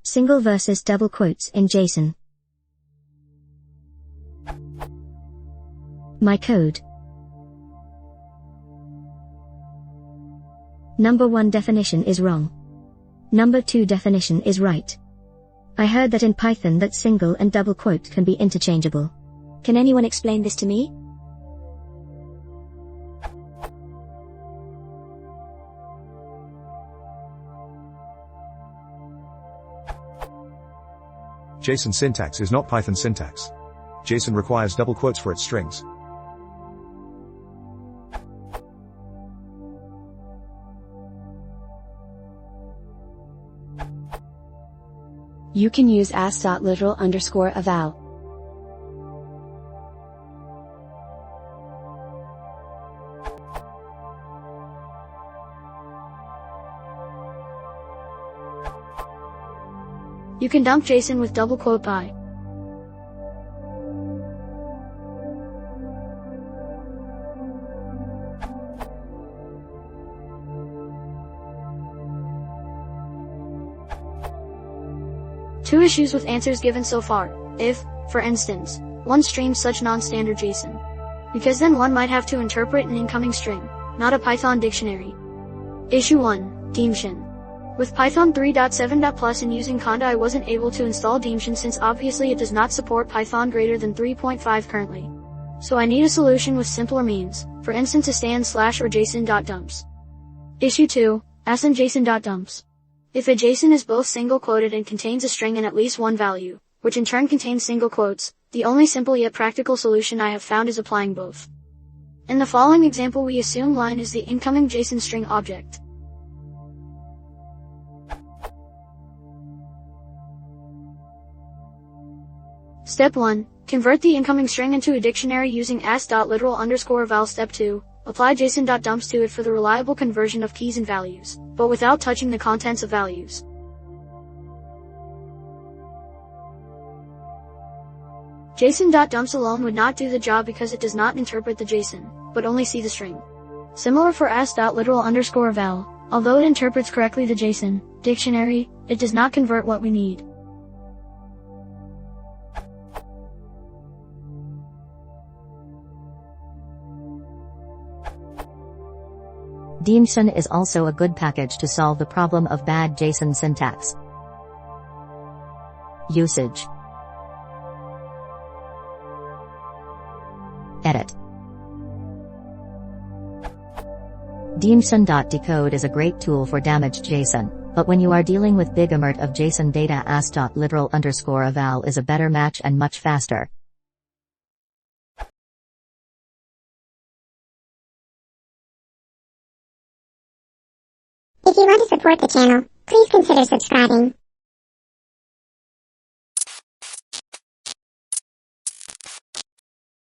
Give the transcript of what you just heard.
Single versus double quotes in Json. My code. Number 1 definition is wrong. Number 2 definition is right. I heard that in Python that single and double quote can be interchangeable. Can anyone explain this to me? Json syntax is not Python syntax. Json requires double quotes for its strings. You can use as.literal_eval. You can dump Json with double quote by. Two issues with answers given so far. If, for instance, one streams such non-standard Json. Because then one might have to interpret an incoming string, not a Python dictionary. Issue 1, Json. With Python 3.7.plus and using Conda I wasn't able to install Json since obviously it does not support Python greater than 3.5 currently. So I need a solution with simpler means, for instance a stand/ or json.dumps. Issue 2, asnjson.dumps. If a JSON is both single quoted and contains a string and at least one value, which in turn contains single quotes, the only simple yet practical solution I have found is applying both. In the following example we assume line is the incoming JSON string object. Step 1. Convert the incoming string into a dictionary using as.literal_eval. Step 2. Apply json.dumps to it for the reliable conversion of keys and values, but without touching the contents of values. Json.dumps alone would not do the job because it does not interpret the JSON, but only see the string. Similar for as.literal_eval, although it interprets correctly the JSON dictionary, it does not convert what we need. Json is also a good package to solve the problem of bad JSON syntax. Usage. Edit. Json.decode is a great tool for damaged JSON, but when you are dealing with big amount of JSON data as.literal_eval is a better match and much faster. If you want to support the channel, please consider subscribing.